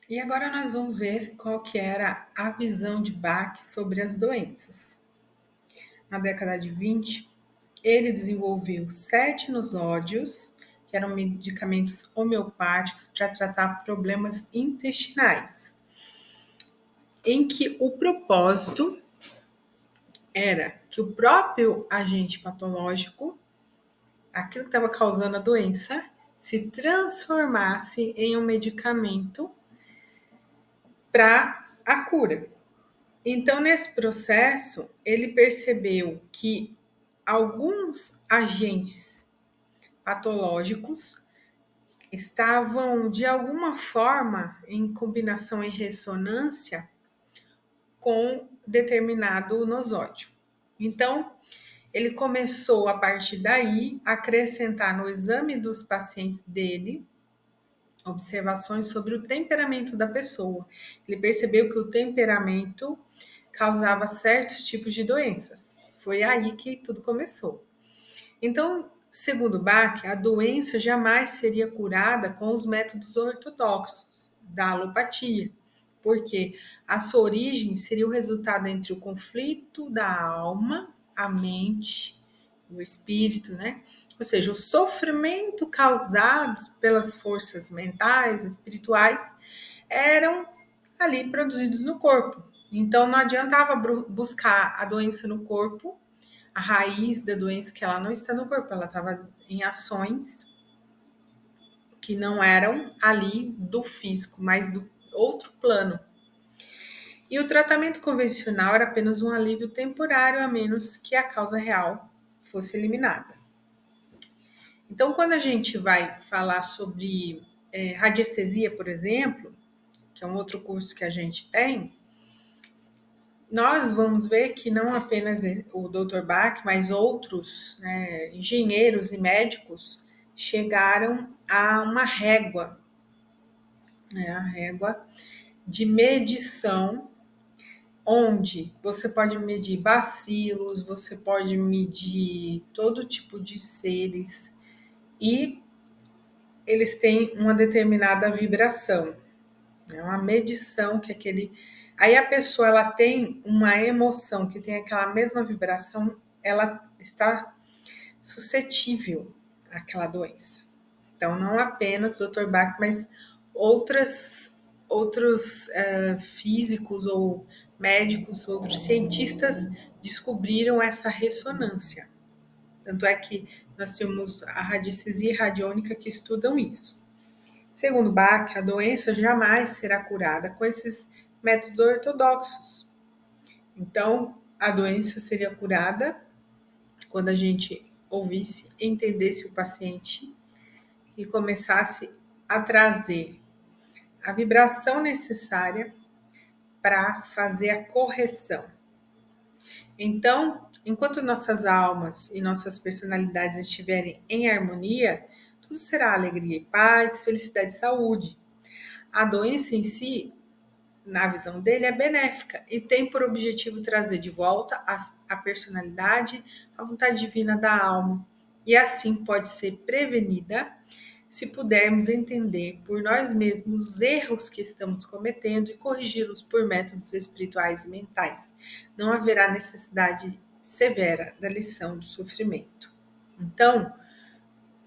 E agora nós vamos ver qual que era a visão de Bach sobre as doenças. Na década de 20, ele desenvolveu 7 nosódios, que eram medicamentos homeopáticos para tratar problemas intestinais, em que o propósito era que o próprio agente patológico, aquilo que estava causando a doença, se transformasse em um medicamento para a cura. Então, nesse processo, ele percebeu que alguns agentes patológicos estavam, de alguma forma, em combinação em ressonância com determinado nosódio. Então, ele começou, a partir daí, a acrescentar no exame dos pacientes dele observações sobre o temperamento da pessoa. Ele percebeu que o temperamento causava certos tipos de doenças. Foi aí que tudo começou. Então, segundo Bach, a doença jamais seria curada com os métodos ortodoxos da alopatia, porque a sua origem seria o resultado entre o conflito da alma, a mente, o espírito, né? Ou seja, o sofrimento causado pelas forças mentais, espirituais, eram ali produzidos no corpo. Então não adiantava buscar a doença no corpo, a raiz da doença, que ela não está no corpo, ela estava em ações que não eram ali do físico, mas do outro plano. E o tratamento convencional era apenas um alívio temporário, a menos que a causa real fosse eliminada. Então, quando a gente vai falar sobre radiestesia, por exemplo, que é um outro curso que a gente tem, nós vamos ver que não apenas o Dr. Bach, mas outros, né, engenheiros e médicos chegaram a uma régua, né, a régua de medição, onde você pode medir bacilos, você pode medir todo tipo de seres e eles têm uma determinada vibração, né, uma medição que aquele. Aí a pessoa ela tem uma emoção que tem aquela mesma vibração, ela está suscetível àquela doença. Então, não apenas Dr. Bach, mas outros físicos ou médicos, outros cientistas descobriram essa ressonância. Tanto é que nós temos a radiestesia radiônica que estudam isso. Segundo Bach, a doença jamais será curada com esses métodos ortodoxos. Então, a doença seria curada quando a gente ouvisse, entendesse o paciente e começasse a trazer a vibração necessária para fazer a correção. Então, enquanto nossas almas e nossas personalidades estiverem em harmonia, tudo será alegria e paz, felicidade e saúde. A doença em si, na visão dele, é benéfica e tem por objetivo trazer de volta a personalidade, a vontade divina da alma. E assim pode ser prevenida se pudermos entender por nós mesmos os erros que estamos cometendo e corrigi-los por métodos espirituais e mentais. Não haverá necessidade severa da lição do sofrimento. Então,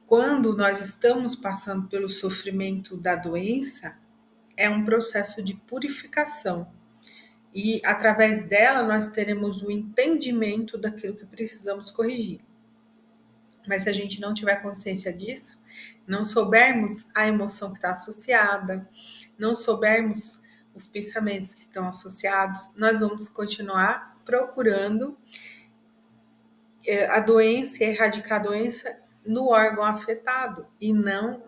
quando nós estamos passando pelo sofrimento da doença, é um processo de purificação. E através dela nós teremos o entendimento daquilo que precisamos corrigir. Mas se a gente não tiver consciência disso, não soubermos a emoção que está associada, não soubermos os pensamentos que estão associados, nós vamos continuar procurando a doença e erradicar a doença no órgão afetado e não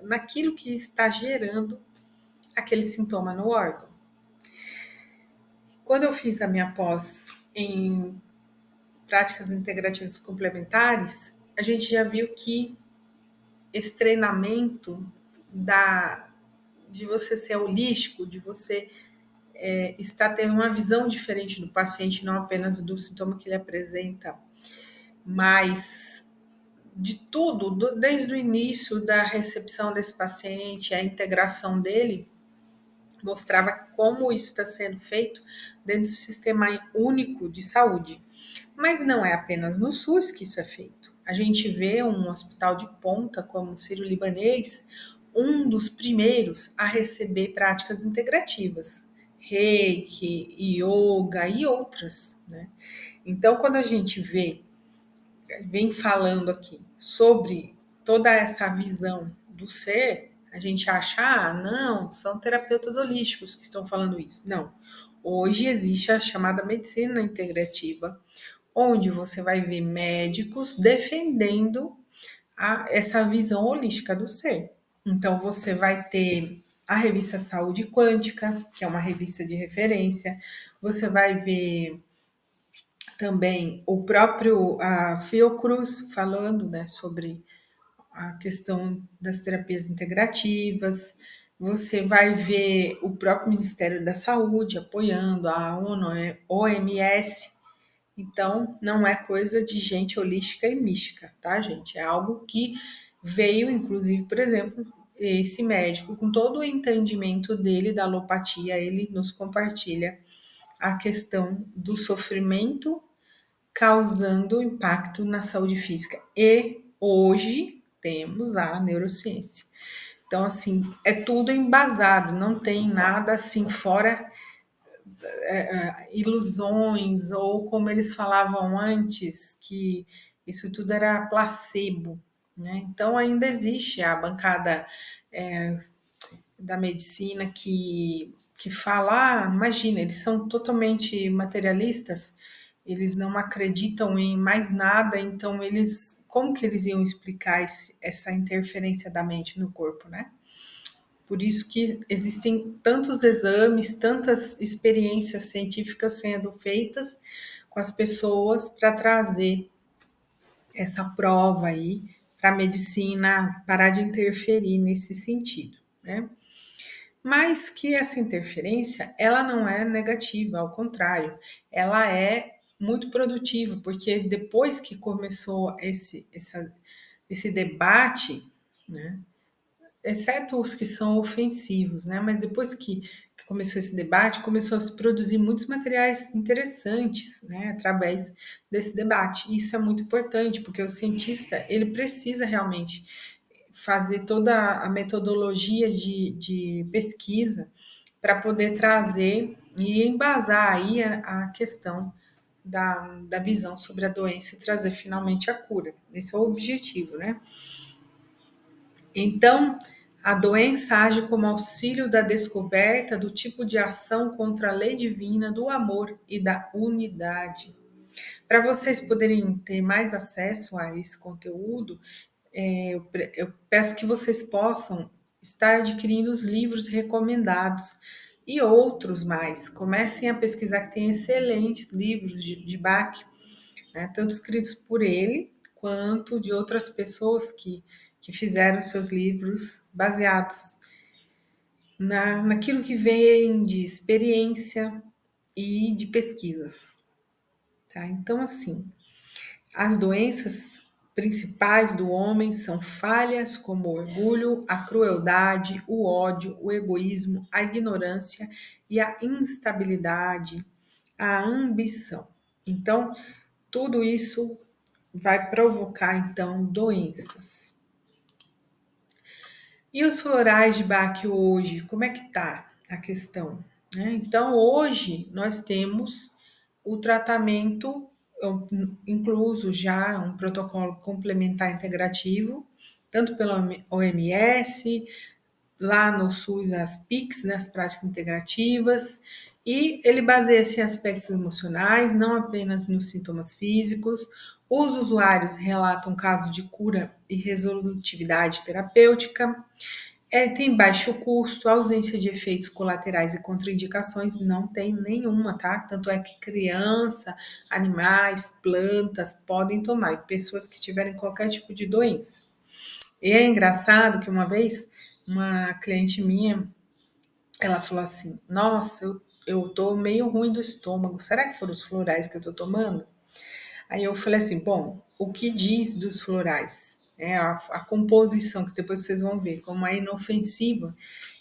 naquilo que está gerando aquele sintoma no órgão. Quando eu fiz a minha pós em práticas integrativas complementares, a gente já viu que esse treinamento de você ser holístico, de você estar tendo uma visão diferente do paciente, não apenas do sintoma que ele apresenta, mas de tudo, desde o início da recepção desse paciente, a integração dele, mostrava como isso está sendo feito dentro do sistema único de saúde. Mas não é apenas no SUS que isso é feito. A gente vê um hospital de ponta como o Sírio-Libanês, um dos primeiros a receber práticas integrativas, Reiki, Yoga e outras, né? Então, quando a gente vem falando aqui sobre toda essa visão do ser, a gente acha, não, são terapeutas holísticos que estão falando isso. Não. Hoje existe a chamada medicina integrativa, onde você vai ver médicos defendendo essa visão holística do ser. Então, você vai ter a revista Saúde Quântica, que é uma revista de referência, você vai ver também o próprio Fiocruz falando, né, sobre a questão das terapias integrativas. Você vai ver o próprio Ministério da Saúde apoiando a ONU, OMS. Então, não é coisa de gente holística e mística, tá, gente? É algo que veio, inclusive, por exemplo, esse médico, com todo o entendimento dele da alopatia, ele nos compartilha a questão do sofrimento causando impacto na saúde física. E hoje temos a neurociência. Então, assim, é tudo embasado, não tem nada assim fora ilusões, ou como eles falavam antes, que isso tudo era placebo, né? Então, ainda existe a bancada da medicina que fala, imagina, eles são totalmente materialistas, eles não acreditam em mais nada, então como que eles iam explicar essa interferência da mente no corpo, né? Por isso que existem tantos exames, tantas experiências científicas sendo feitas com as pessoas para trazer essa prova aí para a medicina parar de interferir nesse sentido, né? Mas que essa interferência, ela não é negativa, ao contrário, ela é muito produtiva, porque depois que começou esse debate, né, exceto os que são ofensivos, né? Mas depois que começou esse debate, começou a se produzir muitos materiais interessantes, né? Através desse debate. Isso é muito importante, porque o cientista ele precisa realmente fazer toda a metodologia de pesquisa para poder trazer e embasar aí a questão da visão sobre a doença e trazer finalmente a cura. Esse é o objetivo, né? Então, a doença age como auxílio da descoberta do tipo de ação contra a lei divina do amor e da unidade. Para vocês poderem ter mais acesso a esse conteúdo, eu peço que vocês possam estar adquirindo os livros recomendados e outros mais. Comecem a pesquisar, que tem excelentes livros de Bach, né, tanto escritos por ele quanto de outras pessoas que fizeram seus livros baseados naquilo que vem de experiência e de pesquisas. Tá? Então, assim, as doenças principais do homem são falhas como o orgulho, a crueldade, o ódio, o egoísmo, a ignorância e a instabilidade, a ambição. Então, tudo isso vai provocar então doenças. E os florais de Bach hoje, como é que tá a questão? Né? Então, hoje nós temos o tratamento, incluso já um protocolo complementar integrativo, tanto pela OMS, lá no SUS as PICs, né, as práticas integrativas, e ele baseia-se em aspectos emocionais, não apenas nos sintomas físicos. Os usuários relatam casos de cura e resolutividade terapêutica. Tem baixo custo, ausência de efeitos colaterais e contraindicações, não tem nenhuma, tá? Tanto é que criança, animais, plantas podem tomar, e pessoas que tiverem qualquer tipo de doença. E é engraçado que uma vez uma cliente minha, ela falou assim: Nossa, eu tô meio ruim do estômago, será que foram os florais que eu tô tomando? Aí eu falei assim: Bom, o que diz dos florais? a composição, que depois vocês vão ver, como é inofensiva,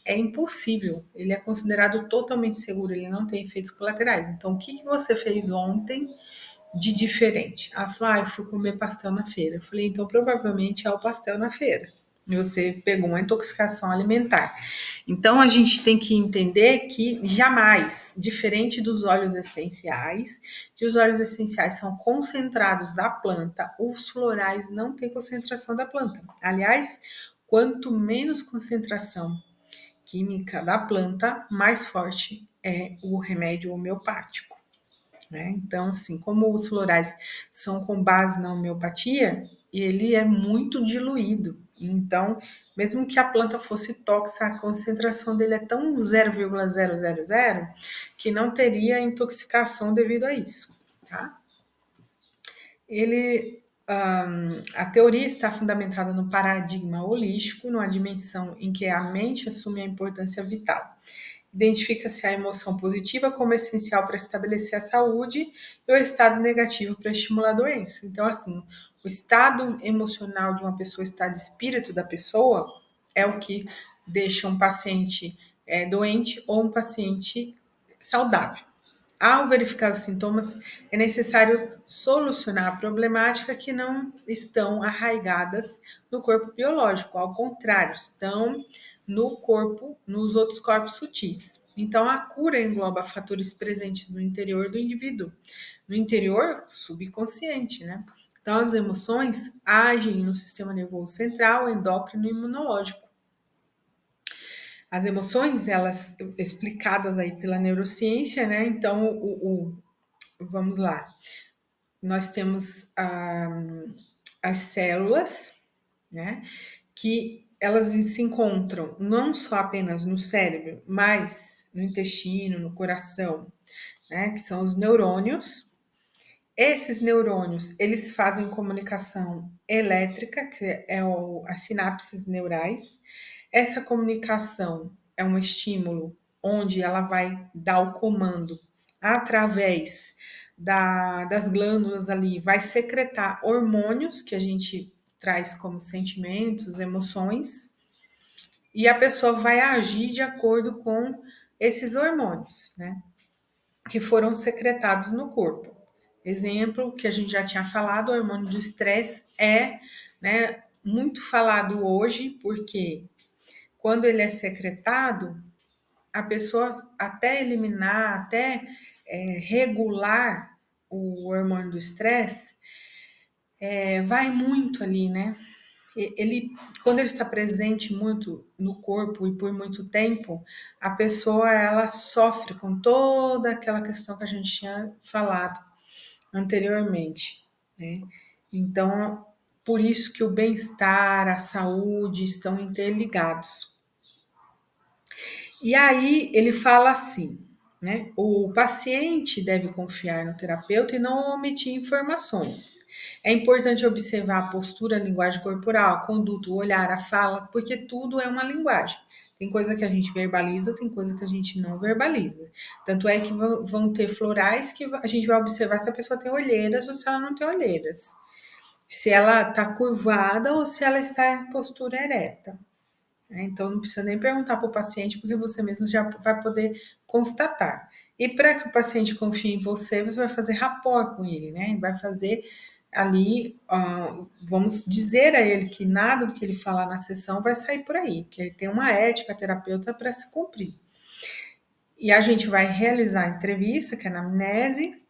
é impossível. Ele é considerado totalmente seguro, ele não tem efeitos colaterais. Então, o que, que você fez ontem de diferente? Ela falou, eu fui comer pastel na feira. Eu falei, então provavelmente é o pastel na feira. E você pegou uma intoxicação alimentar. Então a gente tem que entender que jamais, diferente dos óleos essenciais, que os óleos essenciais são concentrados da planta, os florais não têm concentração da planta. Aliás, quanto menos concentração química da planta, mais forte é o remédio homeopático. Né? Então, assim, como os florais são com base na homeopatia, ele é muito diluído. Então, mesmo que a planta fosse tóxica, a concentração dele é tão 0,000 que não teria intoxicação devido a isso. Tá? A teoria está fundamentada no paradigma holístico, numa dimensão em que a mente assume a importância vital. Identifica-se a emoção positiva como essencial para estabelecer a saúde e o estado negativo para estimular a doença. Então, assim, o estado emocional de uma pessoa, o estado de espírito da pessoa, é o que deixa um paciente doente ou um paciente saudável. Ao verificar os sintomas, é necessário solucionar a problemática que não estão arraigadas no corpo biológico, ao contrário, estão no corpo, nos outros corpos sutis. Então, a cura engloba fatores presentes no interior do indivíduo, no interior subconsciente, né? Então, as emoções agem no sistema nervoso central, endócrino e imunológico. As emoções, elas explicadas aí pela neurociência, né? Então, vamos lá. Nós temos as células, né? Que elas se encontram não só apenas no cérebro, mas no intestino, no coração, né? Que são os neurônios. Esses neurônios, eles fazem comunicação elétrica, que é as sinapses neurais. Essa comunicação é um estímulo onde ela vai dar o comando através das glândulas ali, vai secretar hormônios que a gente traz como sentimentos, emoções, e a pessoa vai agir de acordo com esses hormônios, né? Que foram secretados no corpo. Exemplo que a gente já tinha falado, o hormônio do estresse é, né, muito falado hoje, porque quando ele é secretado, a pessoa até eliminar, até regular o hormônio do estresse, vai muito ali, né? Ele, quando ele está presente muito no corpo e por muito tempo, a pessoa ela sofre com toda aquela questão que a gente tinha falado anteriormente, né? Então, por isso que o bem-estar, a saúde estão interligados. E aí ele fala assim, né? O paciente deve confiar no terapeuta e não omitir informações. É importante observar a postura, a linguagem corporal, a conduta, o olhar, a fala, porque tudo é uma linguagem. Tem coisa que a gente verbaliza, tem coisa que a gente não verbaliza. Tanto é que vão ter florais que a gente vai observar se a pessoa tem olheiras ou se ela não tem olheiras. Se ela está curvada ou se ela está em postura ereta. Então, não precisa nem perguntar para o paciente, porque você mesmo já vai poder constatar. E para que o paciente confie em você, você vai fazer rapport com ele, né? Vai fazer ali, vamos dizer a ele que nada do que ele falar na sessão vai sair por aí, porque tem uma ética terapeuta para se cumprir. E a gente vai realizar a entrevista, que é a anamnese.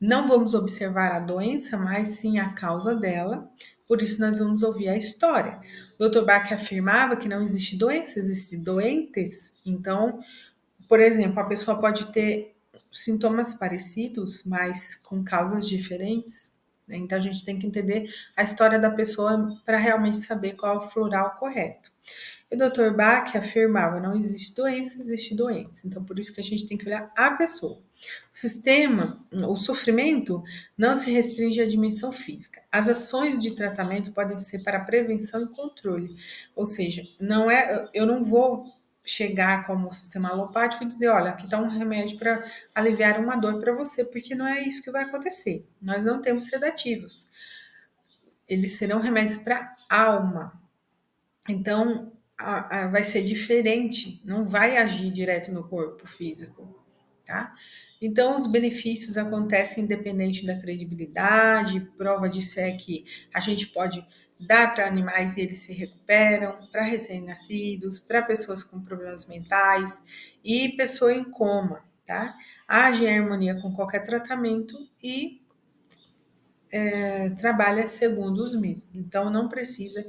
Não vamos observar a doença, mas sim a causa dela. Por isso, nós vamos ouvir a história. O Dr. Bach afirmava que não existe doença, existem doentes. Então, por exemplo, a pessoa pode ter sintomas parecidos, mas com causas diferentes. Né? Então, a gente tem que entender a história da pessoa para realmente saber qual é o floral correto. O Dr. Bach afirmava: não existe doença, existe doentes. Então, por isso que a gente tem que olhar a pessoa. O sistema, o sofrimento não se restringe à dimensão física. As ações de tratamento podem ser para prevenção e controle. Ou seja, eu não vou chegar como o sistema alopático e dizer, olha, aqui está um remédio para aliviar uma dor para você, porque não é isso que vai acontecer. Nós não temos sedativos. eles serão remédios para alma. Então, vai ser diferente, não vai agir direto no corpo físico, tá? Então, os benefícios acontecem independente da credibilidade. Prova disso é que a gente pode dar para animais e eles se recuperam, para recém-nascidos, para pessoas com problemas mentais e pessoa em coma, tá? Age em harmonia com qualquer tratamento e trabalha segundo os mesmos. Então, não precisa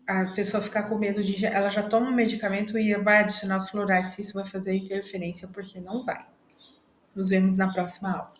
a pessoa ficar com medo de. Ela já toma um medicamento e vai adicionar os florais, se isso vai fazer interferência, porque não vai. Nos vemos na próxima aula.